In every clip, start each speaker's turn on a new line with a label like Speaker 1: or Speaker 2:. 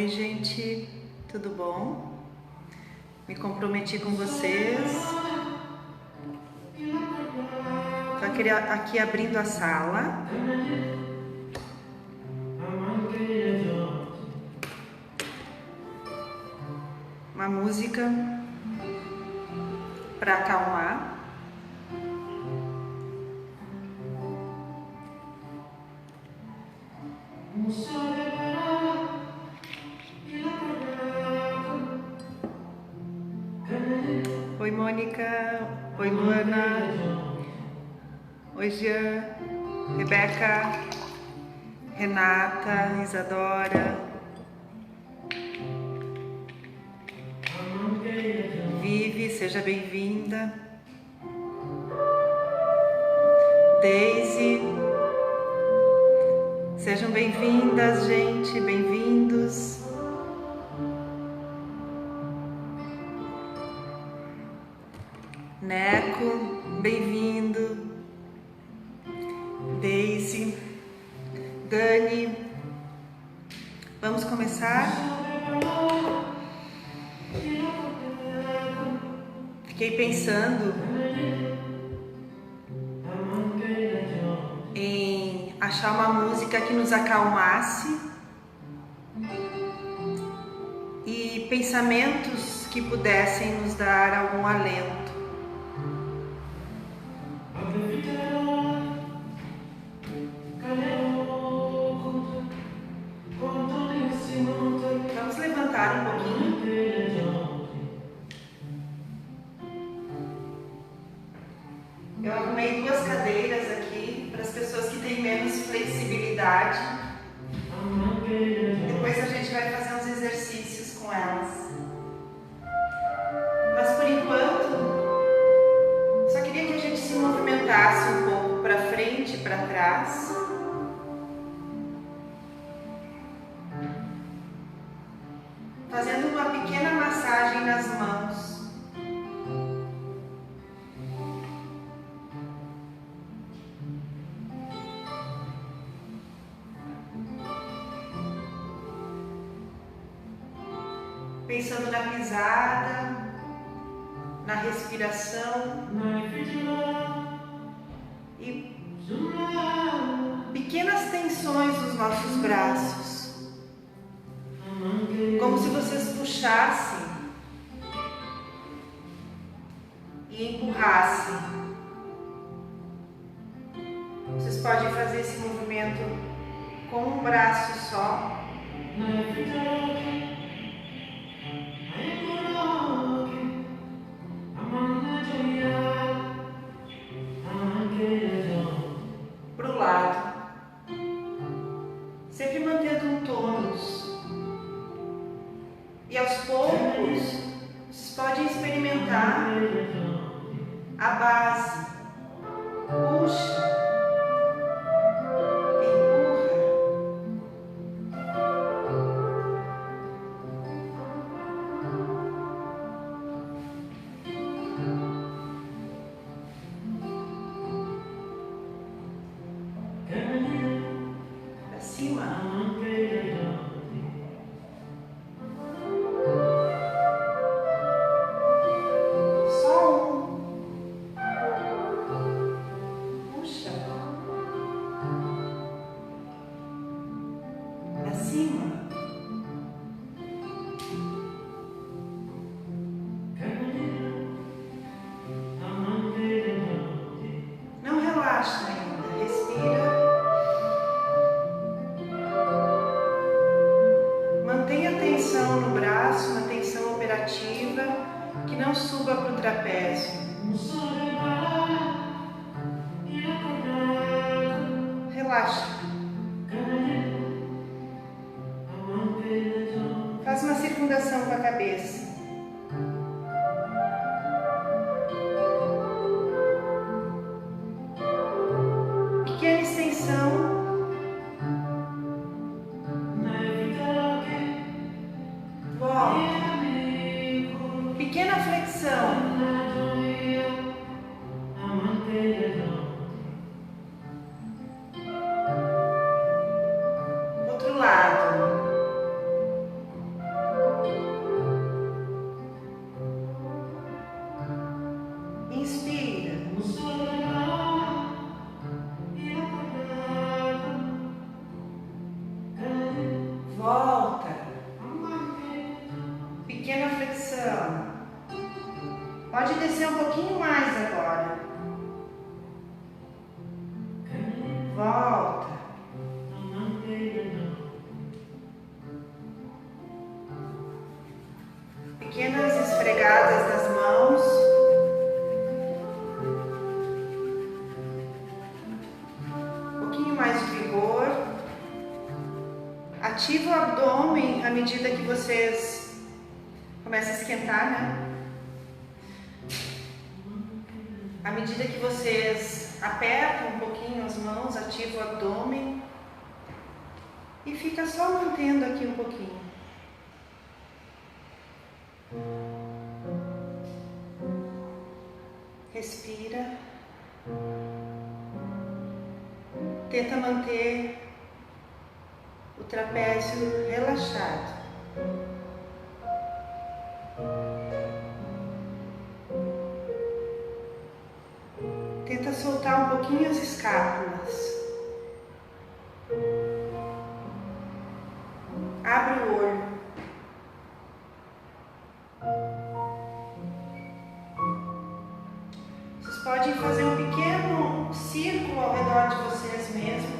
Speaker 1: Oi, gente, tudo bom? Me comprometi com vocês. Estou aqui abrindo a sala. Uma música para acalmar. Oi, Mônica. Oi, Luana. Oi, Jean. Rebeca. Renata. Isadora. Vivi, seja bem-vinda. Daisy. Sejam bem-vindas, gente. Bem-vindos. Neco, bem-vindo. Daisy, Dani, vamos começar? Fiquei pensando em achar uma música que nos acalmasse e pensamentos que pudessem nos dar algum alento. Vamos levantar um pouquinho. Eu arrumei duas cadeiras aqui para as pessoas que têm menos flexibilidade. Depois a gente vai fazer uns exercícios com elas. Mas por enquanto, só queria que a gente se movimentasse um pouco para frente e para trás. Fazendo uma pequena massagem nas mãos. Pensando na pisada, na respiração e pequenas tensões nos nossos braços. Como se vocês puxassem e empurrassem. Vocês podem fazer esse movimento com um braço só. Para o lado. Sempre mantendo um tônus. E aos poucos, vocês podem experimentar a base. Puxa, empurra. Para cima. Não relaxa ainda, respira. Mantenha a tensão no braço, uma tensão operativa, que não suba para o trapézio. Relaxa. Faz uma circundação com a cabeça. Pequena extensão. Volta. Pequena flexão. Outro lado. Pode descer um pouquinho mais agora. Volta. Pequenas esfregadas das mãos. Um pouquinho mais de vigor. Ativa o abdômen à medida que vocês começam a esquentar, né? À medida que vocês apertam um pouquinho as mãos, ativa o abdômen e fica só mantendo aqui um pouquinho. Respira. Tenta manter o trapézio relaxado. Tenta soltar um pouquinho as escápulas. Abre o olho. Vocês podem fazer um pequeno círculo ao redor de vocês mesmos.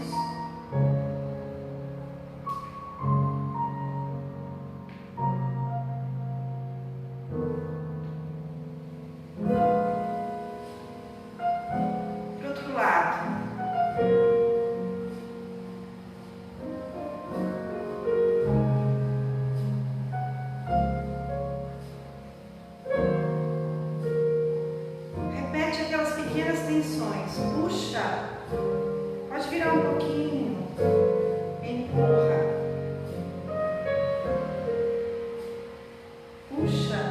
Speaker 1: Puxa, pode virar um pouquinho, empurra, puxa,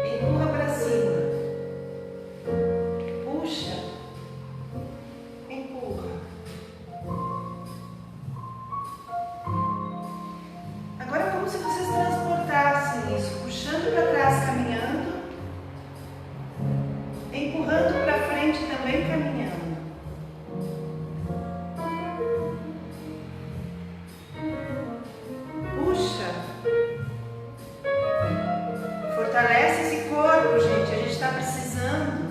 Speaker 1: empurra para cima, puxa, empurra. Agora é como se vocês transportassem isso, puxando para trás, caminhando, empurrando para frente também, caminhando. Puxa. Fortalece esse corpo, gente. A gente está precisando.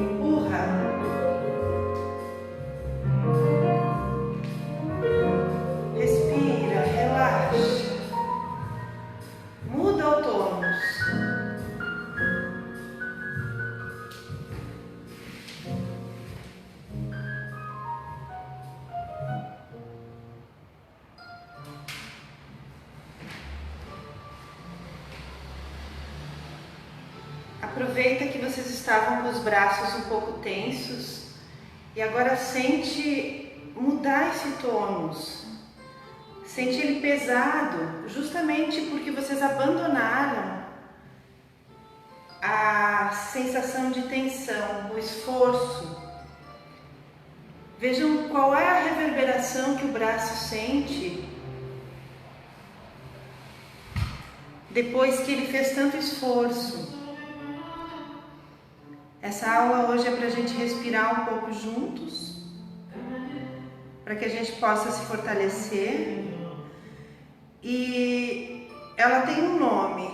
Speaker 1: Empurra. Respira, relaxa. Muda o tônus. Aproveita que vocês estavam com os braços um pouco tensos e agora sente mudar esse tônus. Sente ele pesado, justamente porque vocês abandonaram a sensação de tensão, o esforço. Vejam qual é a reverberação que o braço sente depois que ele fez tanto esforço. Essa aula hoje é para a gente respirar um pouco juntos, para que a gente possa se fortalecer. E ela tem um nome,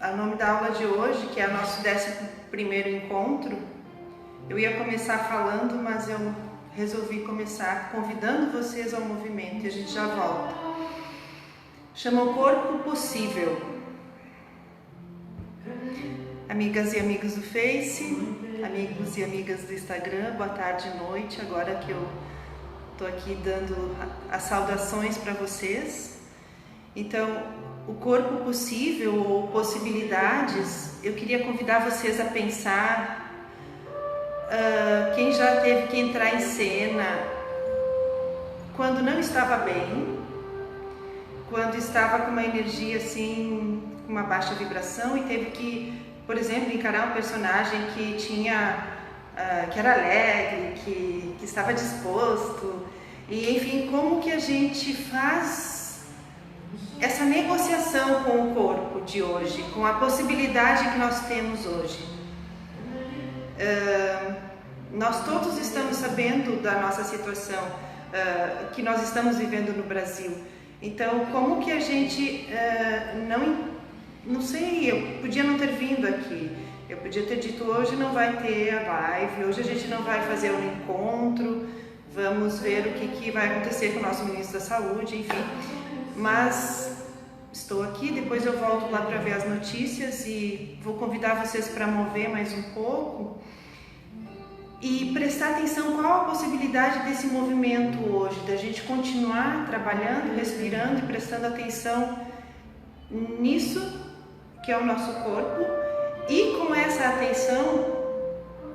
Speaker 1: o nome da aula de hoje, que é o nosso 11º encontro. Eu ia começar falando, mas eu resolvi começar convidando vocês ao movimento e a gente já volta. Chama o Corpo Possível. Amigas e amigos do Face, amigos e amigas do Instagram, boa tarde e noite, agora que eu estou aqui dando as saudações para vocês. Então, o corpo possível ou possibilidades, eu queria convidar vocês a pensar, quem já teve que entrar em cena quando não estava bem, quando estava com uma energia assim, com uma baixa vibração e teve que, por exemplo, encarar um personagem que tinha, que era alegre, que estava disposto, e enfim, como que a gente faz essa negociação com o corpo de hoje, com a possibilidade que nós temos hoje. Nós todos estamos sabendo da nossa situação que nós estamos vivendo no Brasil. Então, como que a gente não sei, eu podia não ter vindo aqui, eu podia ter dito hoje não vai ter a live, hoje a gente não vai fazer um encontro, vamos ver o que vai acontecer com o nosso ministro da Saúde, enfim, mas estou aqui, depois eu volto lá para ver as notícias e vou convidar vocês para mover mais um pouco e prestar atenção qual a possibilidade desse movimento hoje, da gente continuar trabalhando, respirando e prestando atenção nisso que é o nosso corpo, e com essa atenção,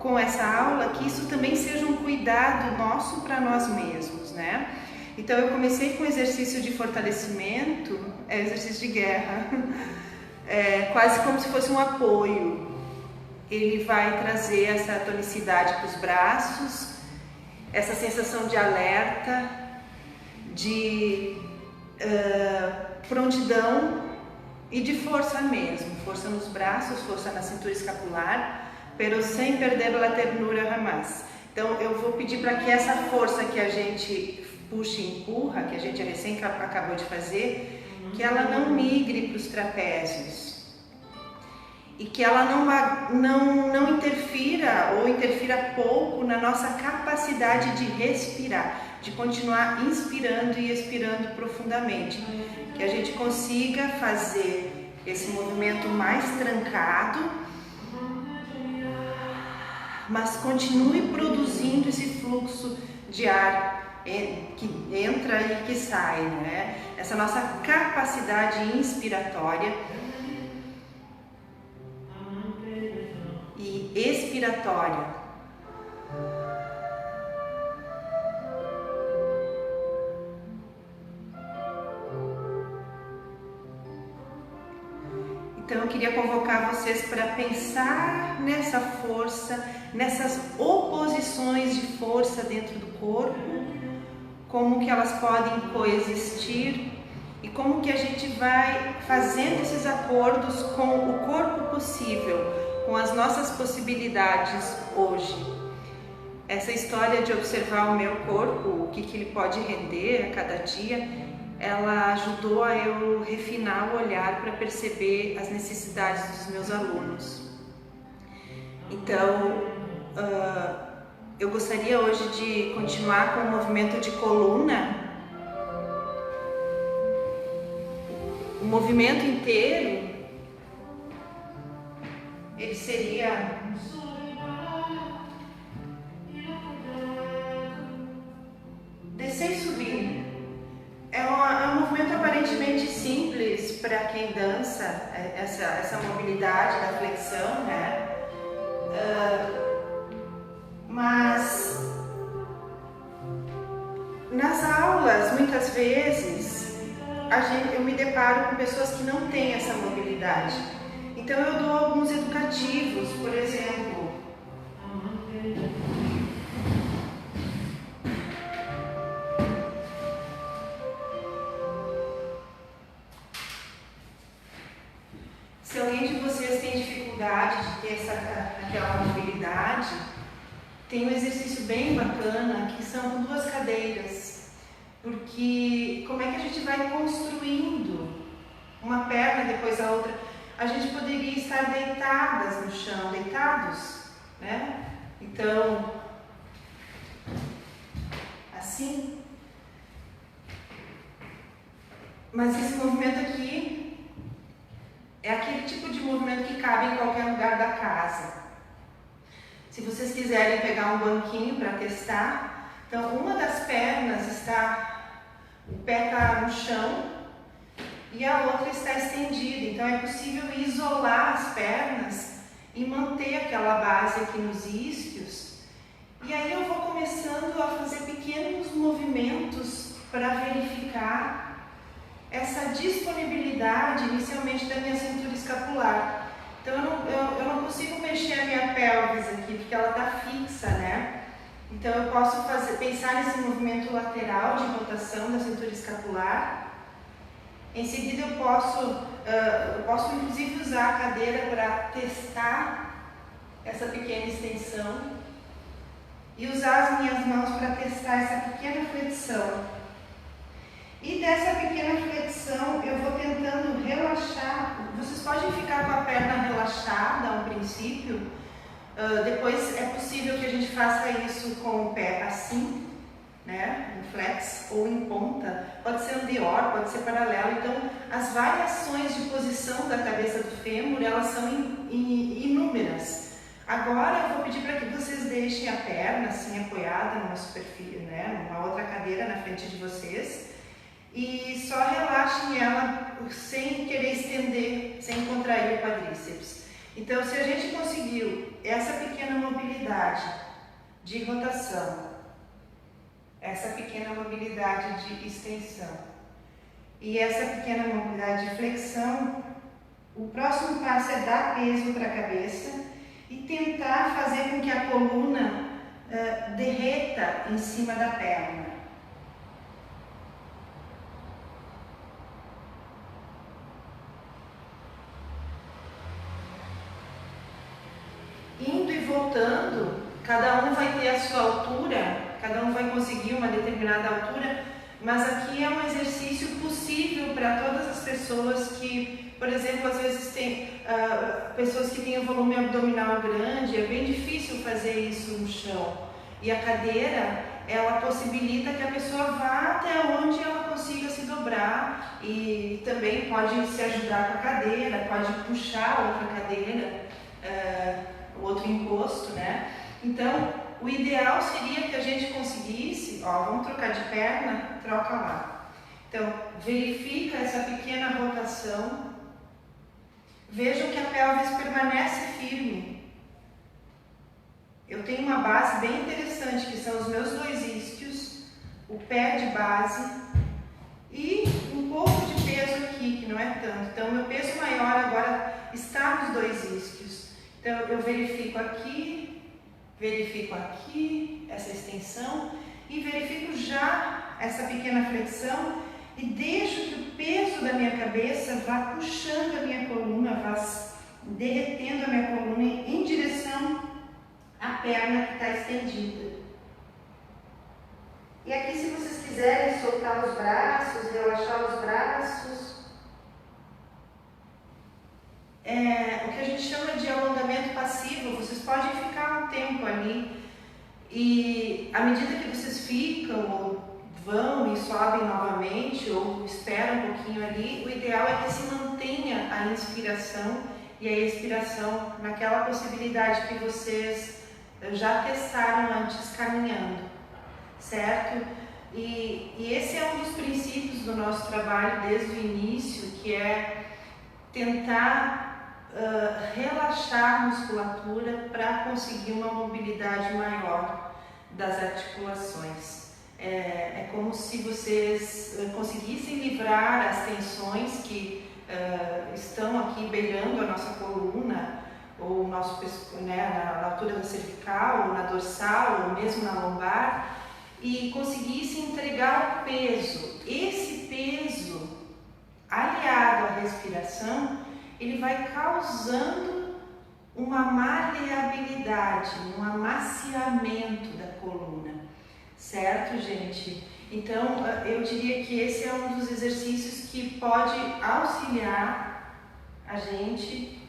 Speaker 1: com essa aula, que isso também seja um cuidado nosso para nós mesmos, né? Então eu comecei com exercício de fortalecimento, exercício de guerra, quase como se fosse um apoio. Ele vai trazer essa tonicidade para os braços, essa sensação de alerta, de prontidão e de força mesmo, força nos braços, força na cintura escapular, pero sem perder a ternura jamás. Então eu vou pedir para que essa força que a gente puxa e empurra, que a gente recém acabou de fazer, que ela não migre para os trapézios e que ela não interfira ou interfira pouco na nossa capacidade de respirar, de continuar inspirando e expirando profundamente, que a gente consiga fazer esse movimento mais trancado, mas continue produzindo esse fluxo de ar que entra e que sai, né? Essa nossa capacidade inspiratória e expiratória. Então eu queria convocar vocês para pensar nessa força, nessas oposições de força dentro do corpo, como que elas podem coexistir e como que a gente vai fazendo esses acordos com o corpo possível, com as nossas possibilidades hoje. Essa história de observar o meu corpo, o que ele pode render a cada dia, ela ajudou a eu refinar o olhar para perceber as necessidades dos meus alunos. Então, eu gostaria hoje de continuar com o movimento de coluna. O movimento inteiro, ele seria descer e subir. É um movimento aparentemente simples para quem dança, essa mobilidade da flexão, né? Mas nas aulas, muitas vezes, eu me deparo com pessoas que não têm essa mobilidade. Então eu dou alguns educativos, por exemplo, se alguém de vocês tem dificuldade de ter aquela mobilidade, tem um exercício bem bacana que são com 2 cadeiras, porque como é que a gente vai construindo uma perna depois a outra? A gente poderia estar deitadas no chão, deitados, né? Então, assim. Mas esse movimento aqui é aquele tipo de movimento que cabe em qualquer lugar da casa. Se vocês quiserem pegar um banquinho para testar, então uma das pernas o pé está no chão e a outra está estendida. Então é possível isolar as pernas e manter aquela base aqui nos isquios. E aí eu vou começando a fazer pequenos movimentos para verificar essa disponibilidade inicialmente da minha cintura escapular. Então eu não consigo mexer a minha pelvis aqui, porque ela está fixa, né? Então eu posso pensar nesse movimento lateral de rotação da cintura escapular. Em seguida eu posso inclusive usar a cadeira para testar essa pequena extensão e usar as minhas mãos para testar essa pequena flexão. E dessa pequena flexão eu vou tentando relaxar. Vocês podem ficar com a perna relaxada ao princípio. Depois é possível que a gente faça isso com o pé assim, né, em flex ou em ponta, pode ser anterior, pode ser paralelo. Então as variações de posição da cabeça do fêmur, elas são inúmeras. Agora eu vou pedir para que vocês deixem a perna assim apoiada numa superfície, né, numa outra cadeira na frente de vocês, e só relaxem ela sem querer estender, sem contrair o quadríceps. Então, se a gente conseguiu essa pequena mobilidade de rotação, essa pequena mobilidade de extensão e essa pequena mobilidade de flexão, o próximo passo é dar peso para a cabeça e tentar fazer com que a coluna derreta em cima da perna. Indo e voltando, cada um vai ter a sua altura, cada um vai conseguir uma determinada altura, mas aqui é um exercício possível para todas as pessoas que, por exemplo, às vezes tem pessoas que têm um volume abdominal grande, é bem difícil fazer isso no chão. E a cadeira, ela possibilita que a pessoa vá até onde ela consiga se dobrar, e também pode se ajudar com a cadeira, pode puxar outra cadeira, o outro encosto, né? Então, o ideal seria que a gente conseguisse, vamos trocar de perna, troca lá. Então, verifica essa pequena rotação, vejam que a pelvis permanece firme. Eu tenho uma base bem interessante, que são os meus 2 isquios, o pé de base e um pouco de peso aqui, que não é tanto. Então, meu peso maior agora está nos 2 isquios. Então, eu verifico aqui, essa extensão e verifico já essa pequena flexão e deixo que o peso da minha cabeça vá puxando a minha coluna, vá derretendo a minha coluna em direção à perna que está estendida. E aqui, se vocês quiserem soltar os braços, relaxar os braços, o que a gente chama de alongamento passivo, vocês podem ficar um tempo ali e à medida que vocês ficam ou vão e sobem novamente ou esperam um pouquinho ali, o ideal é que se mantenha a inspiração e a expiração naquela possibilidade que vocês já testaram antes caminhando, certo? E esse é um dos princípios do nosso trabalho desde o início, que é tentar relaxar a musculatura para conseguir uma mobilidade maior das articulações. É como se vocês conseguissem livrar as tensões que estão aqui beirando a nossa coluna, ou o nosso pescoço, né, na altura da cervical, ou na dorsal, ou mesmo na lombar, e conseguissem entregar o peso. Esse peso, aliado à respiração, ele vai causando uma maleabilidade, um amaciamento da coluna, certo, gente? Então, eu diria que esse é um dos exercícios que pode auxiliar a gente,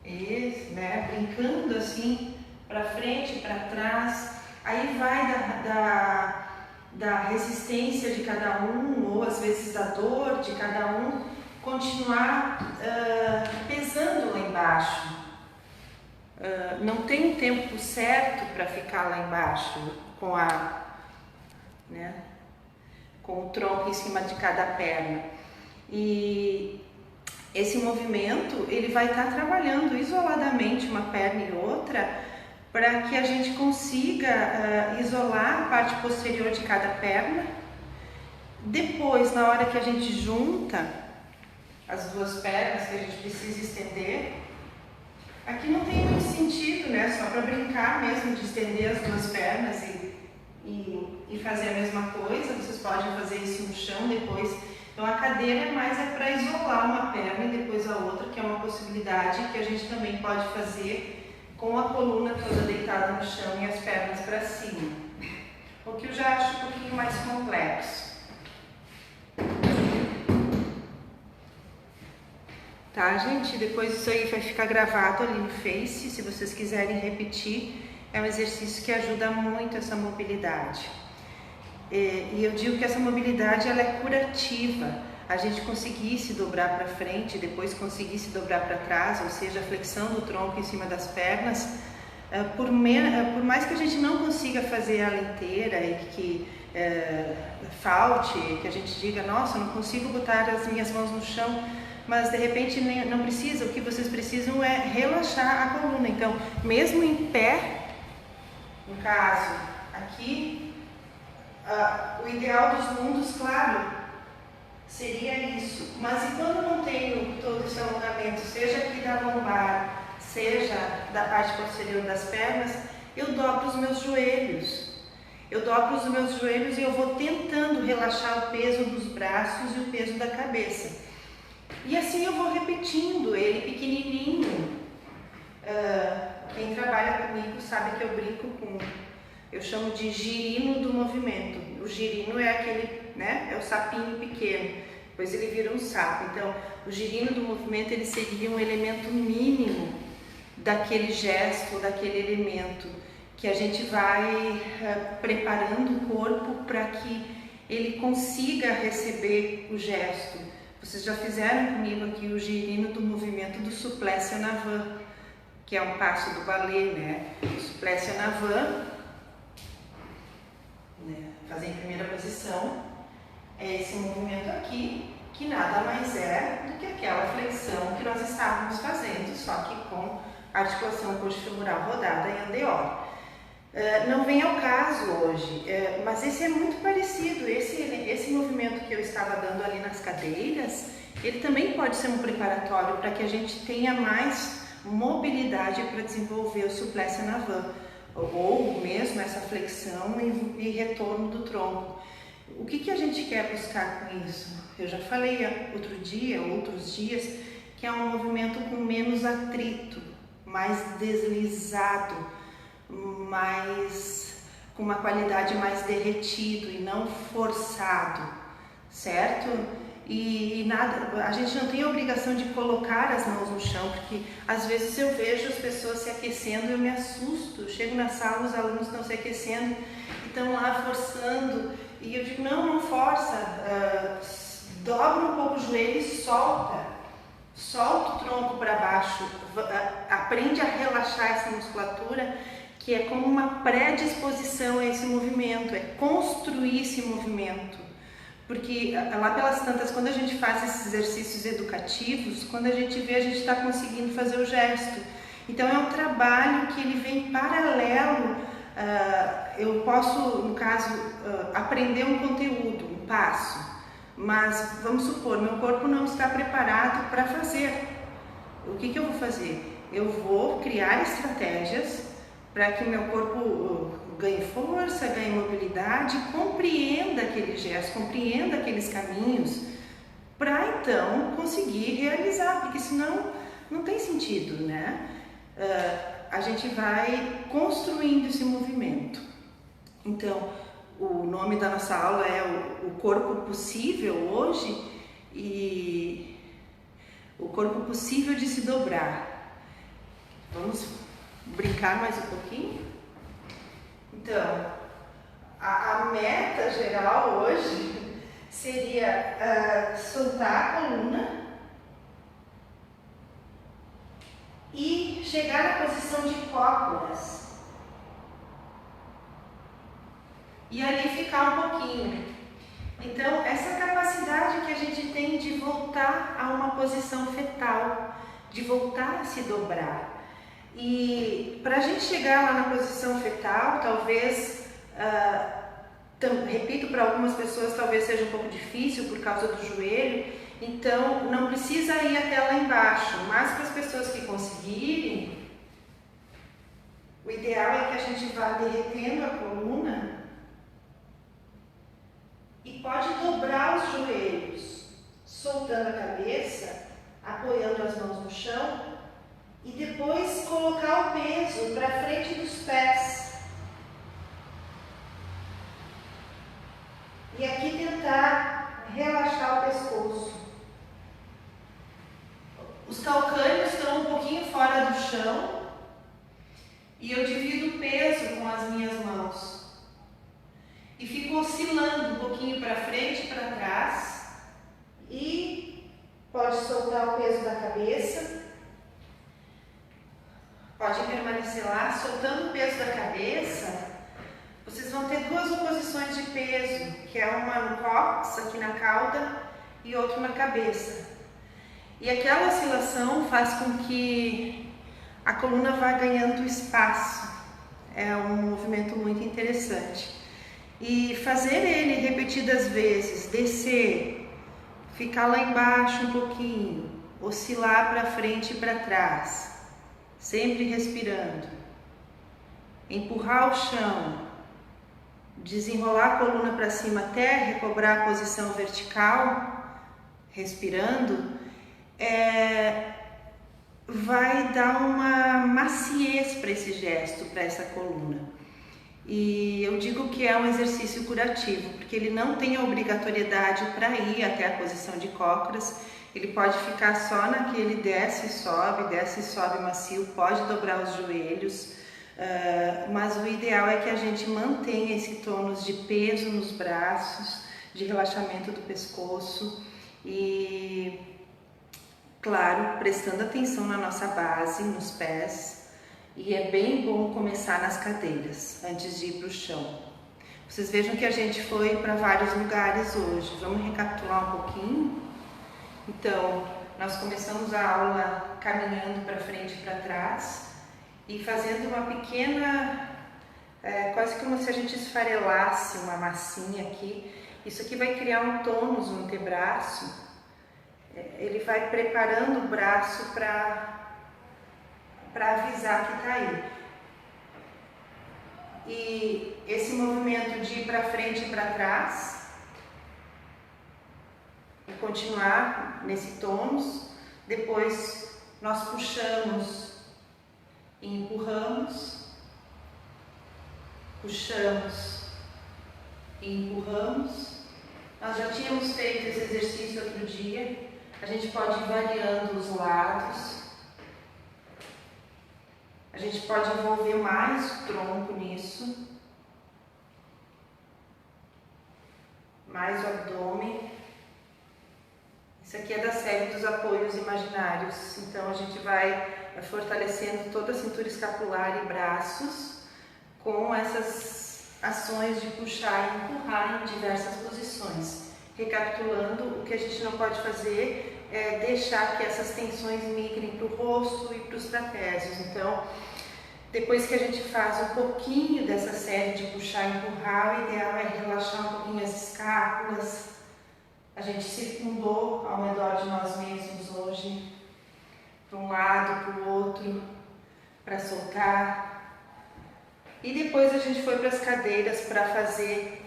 Speaker 1: brincando assim, para frente, para trás. Aí vai da resistência de cada um, ou às vezes da dor de cada um, continuar pesando lá embaixo. Não tem um tempo certo para ficar lá embaixo com o tronco em cima de cada perna. E esse movimento ele vai estar trabalhando isoladamente uma perna e outra para que a gente consiga isolar a parte posterior de cada perna. Depois, na hora que a gente junta as 2 pernas que a gente precisa estender, aqui não tem muito sentido, né? Só para brincar mesmo de estender as 2 pernas e fazer a mesma coisa. Vocês podem fazer isso no chão depois. Então a cadeira é para isolar uma perna e depois a outra, que é uma possibilidade que a gente também pode fazer com a coluna toda deitada no chão e as pernas para cima, o que eu já acho um pouquinho mais complexo. Tá, gente? Depois isso aí vai ficar gravado ali no Face, se vocês quiserem repetir. É um exercício que ajuda muito essa mobilidade. E eu digo que essa mobilidade ela é curativa. A gente conseguir se dobrar para frente, depois conseguir se dobrar para trás, ou seja, a flexão do tronco em cima das pernas, por mais que a gente não consiga fazer ela inteira e que falte, que a gente diga, nossa, eu não consigo botar as minhas mãos no chão, mas de repente não precisa, o que vocês precisam é relaxar a coluna. Então, mesmo em pé, no caso, aqui, o ideal dos mundos, claro, seria isso. Mas e quando eu não tenho todo esse alongamento, seja aqui da lombar, seja da parte posterior das pernas, eu dobro os meus joelhos. Eu dobro os meus joelhos e eu vou tentando relaxar o peso dos braços e o peso da cabeça. E assim eu vou repetindo ele pequenininho. Quem trabalha comigo sabe que eu brinco eu chamo de girino do movimento. O girino é aquele, né, é o sapinho pequeno, depois ele vira um sapo. Então, o girino do movimento ele seria um elemento mínimo daquele gesto, daquele elemento que a gente vai preparando o corpo para que ele consiga receber o gesto. Vocês já fizeram comigo aqui o girino do movimento do Suplecio Navan, que é um passo do balé, né? O Suplecio Navan, né? Fazer em primeira posição, é esse movimento aqui, que nada mais é do que aquela flexão que nós estávamos fazendo, só que com articulação coxofemoral rodada e andeor. Não vem ao caso hoje, mas esse é muito parecido, esse movimento que eu estava dando ali nas cadeiras, ele também pode ser um preparatório para que a gente tenha mais mobilidade para desenvolver o Suplecio Navan, ou mesmo essa flexão e retorno do tronco. O que a gente quer buscar com isso? Eu já falei outros dias, que é um movimento com menos atrito, mais deslizado, com uma qualidade mais derretido e não forçado, certo? E nada, a gente não tem a obrigação de colocar as mãos no chão, porque às vezes eu vejo as pessoas se aquecendo, eu me assusto. Eu chego na sala, os alunos estão se aquecendo, estão lá forçando, e eu digo, não força, dobra um pouco o joelho e solta o tronco para baixo, aprende a relaxar essa musculatura, que é como uma predisposição a esse movimento, é construir esse movimento. Porque lá pelas tantas, quando a gente faz esses exercícios educativos, quando a gente vê, a gente está conseguindo fazer o gesto. Então é um trabalho que ele vem paralelo. Eu posso, no caso, aprender um conteúdo, um passo, mas vamos supor, meu corpo não está preparado para fazer. O que eu vou fazer? Eu vou criar estratégias para que meu corpo ganhe força, ganhe mobilidade, compreenda aquele gesto, compreenda aqueles caminhos, para então conseguir realizar, porque senão não tem sentido, né? A gente vai construindo esse movimento. Então, o nome da nossa aula é o corpo possível hoje, e o corpo possível de se dobrar. Vamos brincar mais um pouquinho? Então, a meta geral hoje seria soltar a coluna e chegar na posição de cócoras. E ali ficar um pouquinho. Então, essa capacidade que a gente tem de voltar a uma posição fetal, de voltar a se dobrar. E para a gente chegar lá na posição fetal, talvez, repito, para algumas pessoas talvez seja um pouco difícil por causa do joelho, então não precisa ir até lá embaixo, mas para as pessoas que conseguirem, o ideal é que a gente vá derretendo a coluna e pode dobrar os joelhos, soltando a cabeça, apoiando as mãos no chão, e depois colocar o peso para frente dos pés. E aqui tentar relaxar o pescoço. Os calcânios estão um pouquinho fora do chão e eu divido o peso com as minhas mãos e fico oscilando um pouquinho para frente e para trás e pode soltar o peso da cabeça, pode permanecer lá soltando o peso da cabeça. Vocês vão ter duas oposições de peso, que é uma no cóccix, aqui na cauda, e outra na cabeça. E aquela oscilação faz com que a coluna vá ganhando espaço. É um movimento muito interessante. E fazer ele repetidas vezes, descer, ficar lá embaixo um pouquinho, oscilar para frente e para trás, sempre respirando, empurrar o chão, desenrolar a coluna para cima até recobrar a posição vertical, respirando, vai dar uma maciez para esse gesto, para essa coluna. E eu digo que é um exercício curativo, porque ele não tem a obrigatoriedade para ir até a posição de cócoras, ele pode ficar só naquele desce e sobe macio, pode dobrar os joelhos, mas o ideal é que a gente mantenha esse tônus de peso nos braços, de relaxamento do pescoço e, claro, prestando atenção na nossa base, nos pés. E é bem bom começar nas cadeiras, antes de ir para o chão. Vocês vejam que a gente foi para vários lugares hoje. Vamos recapitular um pouquinho? Então, nós começamos a aula caminhando para frente e para trás e fazendo uma pequena, quase como se a gente esfarelasse uma massinha aqui. Isso aqui vai criar um tônus no antebraço. Ele vai preparando o braço para avisar que está aí. E esse movimento de ir para frente e para trás e continuar nesse tônus. Depois nós puxamos e empurramos, puxamos e empurramos. Nós já tínhamos feito esse exercício outro dia. A gente pode ir variando os lados. A gente pode envolver mais o tronco nisso, mais o abdômen. Isso aqui é da série dos apoios imaginários, então a gente vai fortalecendo toda a cintura escapular e braços com essas ações de puxar e empurrar em diversas posições. Recapitulando, o que a gente não pode fazer é deixar que essas tensões migrem para o rosto e para os trapézios. Então, depois que a gente faz um pouquinho dessa série de puxar e empurrar, o ideal é relaxar um pouquinho as escápulas. A gente circundou ao redor de nós mesmos hoje, para um lado, para o outro, para soltar. E depois a gente foi para as cadeiras para fazer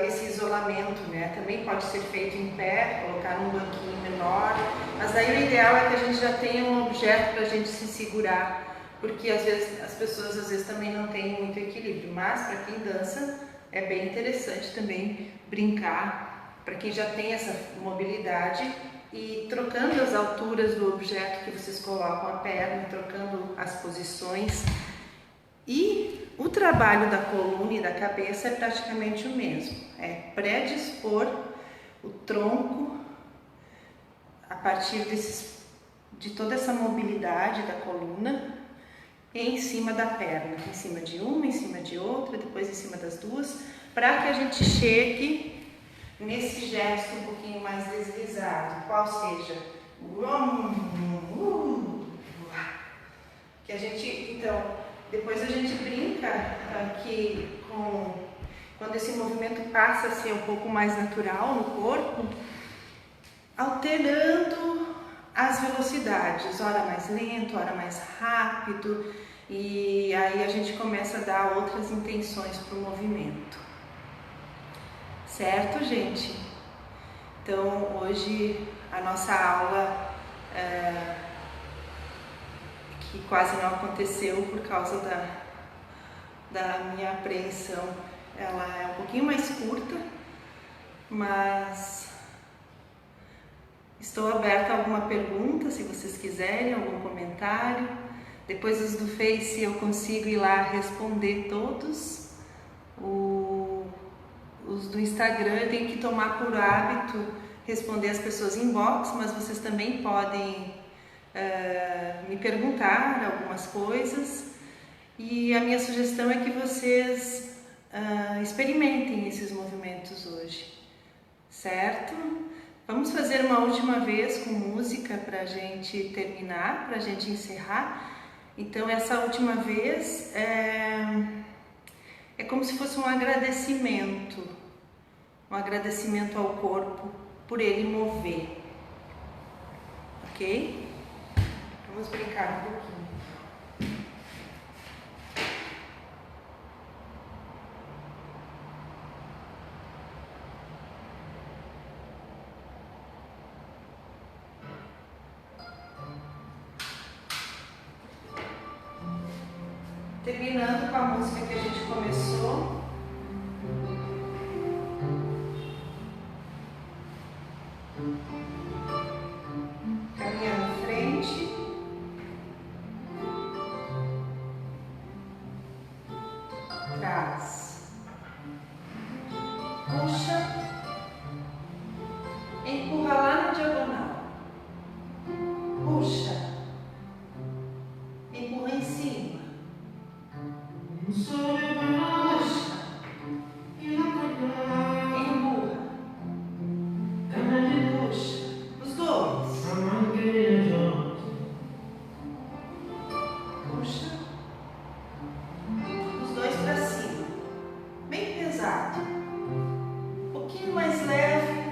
Speaker 1: esse isolamento, né? Também pode ser feito em pé, colocar num banquinho menor, mas daí o ideal é que a gente já tenha um objeto para a gente se segurar, porque às vezes as pessoas também não têm muito equilíbrio, mas para quem dança é bem interessante também brincar, para quem já tem essa mobilidade e trocando as alturas do objeto que vocês colocam a perna, trocando as posições. E o trabalho da coluna e da cabeça é praticamente o mesmo, é predispor o tronco a partir de toda essa mobilidade da coluna em cima da perna, em cima de uma, em cima de outra, depois em cima das duas, para que a gente chegue nesse gesto um pouquinho mais deslizado, qual seja que a gente, então, depois a gente brinca que quando esse movimento passa a ser um pouco mais natural no corpo, alterando as velocidades, ora mais lento, ora mais rápido, e aí a gente começa a dar outras intenções para o movimento. Certo, gente? Então, hoje a nossa aula que quase não aconteceu por causa da minha apreensão, ela é um pouquinho mais curta, mas Estou aberta a alguma pergunta, se vocês quiserem, algum comentário. Depois os do Face eu consigo ir lá responder todos. Os do Instagram eu tenho que tomar por hábito responder as pessoas em inbox, mas vocês também podem me perguntar algumas coisas. E a minha sugestão é que vocês experimentem esses movimentos hoje, certo? Vamos fazer uma última vez com música para a gente terminar, para a gente encerrar. Então essa última vez é como se fosse um agradecimento ao corpo por ele mover, ok? Vamos brincar um pouquinho. Terminando com a música que a gente começou. Caminhando à frente. Trás. Puxa. Empurra lá na diagonal. Puxa. Empurra em cima. Puxa. Empurra. Puxa. Os dois. Puxa. Os dois para cima. Bem pesado. Um pouquinho mais leve.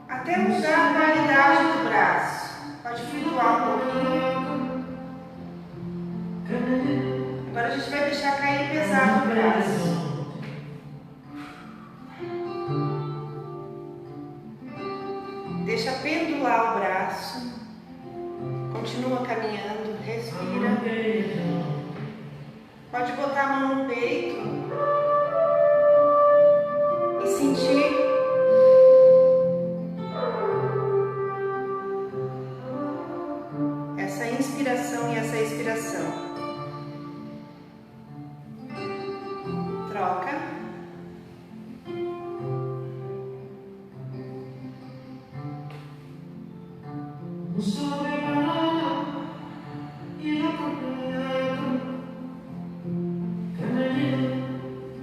Speaker 1: Até mudar a qualidade do braço. Pode flutuar um pouquinho. Agora a gente vai deixar cair pesado o braço. Deixa pendular o braço. Continua caminhando, respira. Pode botar a mão no peito e sentir essa inspiração e essa expiração. Troca.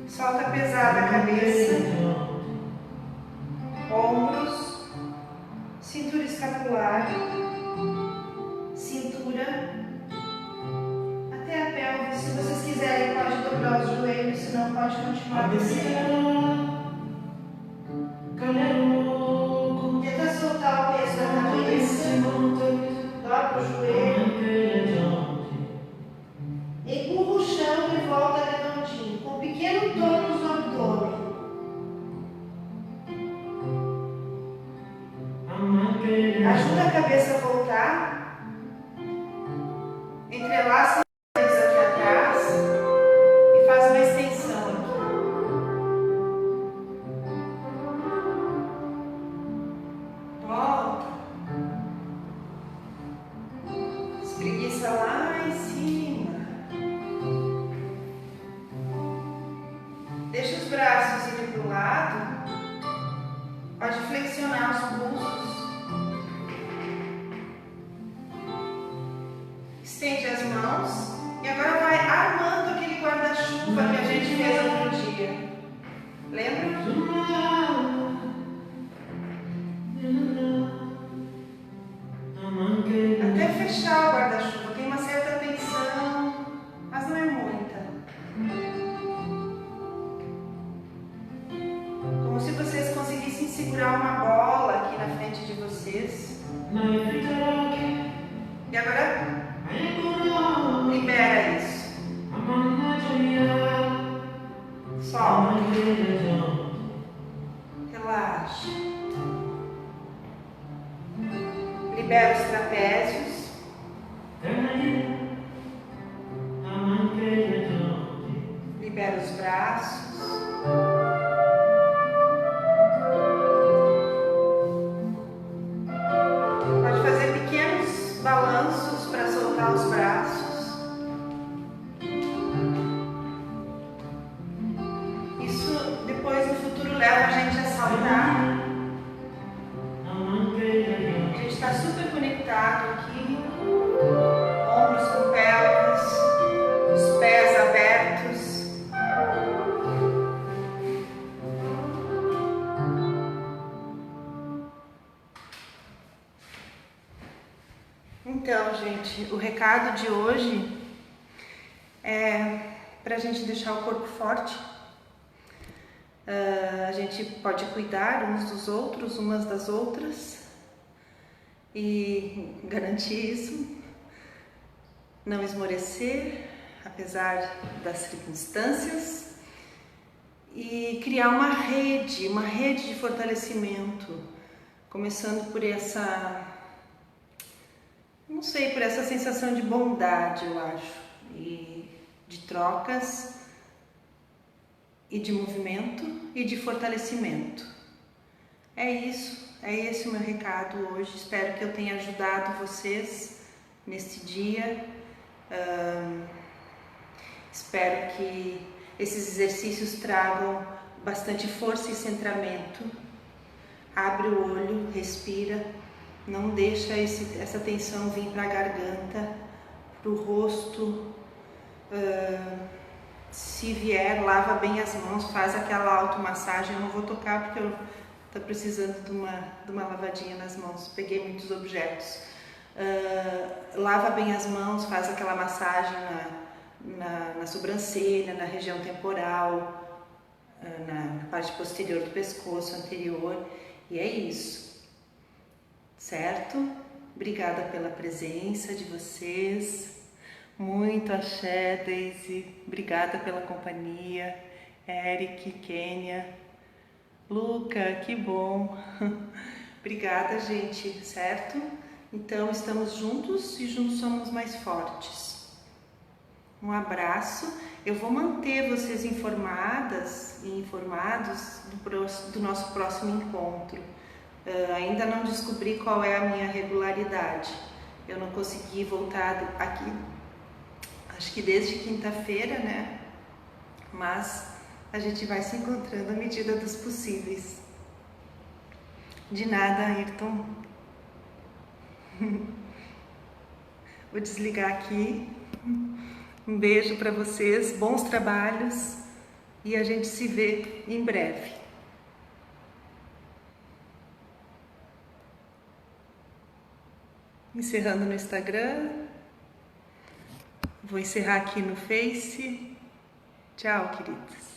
Speaker 1: Solta pesada a cabeça, ombros, cintura escapular, cintura, até a pelve. Se vocês quiserem, pode dobrar os joelhos, senão pode continuar descendo. Tenta soltar o peso da cabeça, dobra o joelho, empurra o chão e volta redondinho, com um pequeno tônus no abdômen. Ajuda a cabeça a voltar, entrelaça os dedos aqui atrás e faz uma extensão aqui. Volta. Espreguiça lá em cima. Deixa os braços irem para o lado. Pode flexionar os pulsos. Estende as mãos. E agora vai armando aquele guarda-chuva que a gente fez outro dia. Lembra? Até fechar o guarda-chuva. Tem uma certa tensão, mas não é muita. Como se vocês conseguissem segurar uma bola aqui na frente de vocês. E agora libera isso. Solta. Relaxa. Libera os trapézios. Libera os braços. Então, gente, o recado de hoje é para a gente deixar o corpo forte. A gente pode cuidar uns dos outros, umas das outras e garantir isso, não esmorecer, apesar das circunstâncias, e criar uma rede de fortalecimento, começando por por essa sensação de bondade, eu acho, e de trocas, e de movimento, e de fortalecimento. É isso, é esse o meu recado hoje. Espero que eu tenha ajudado vocês nesse dia. Espero que esses exercícios tragam bastante força e centramento. Abre o olho, respira, não deixa essa tensão vir para a garganta, para o rosto. Se vier, lava bem as mãos, faz aquela automassagem. Eu não vou tocar porque eu estou precisando de uma lavadinha nas mãos, peguei muitos objetos. Lava bem as mãos, faz aquela massagem na sobrancelha, na região temporal, na parte posterior do pescoço, anterior, e é isso, certo? Obrigada pela presença de vocês, muito axé, Daisy, obrigada pela companhia, Eric, Kênia, Luca, que bom, obrigada, gente, certo? Então estamos juntos e juntos somos mais fortes. Um abraço. Eu vou manter vocês informadas e informados do nosso próximo encontro. Ainda não descobri qual é a minha regularidade. Eu não consegui voltar aqui, acho que desde quinta-feira, né? Mas a gente vai se encontrando à medida dos possíveis. De nada, Ayrton. Vou desligar aqui. Um beijo para vocês, bons trabalhos e a gente se vê em breve. Encerrando no Instagram, vou encerrar aqui no Face. Tchau, queridos.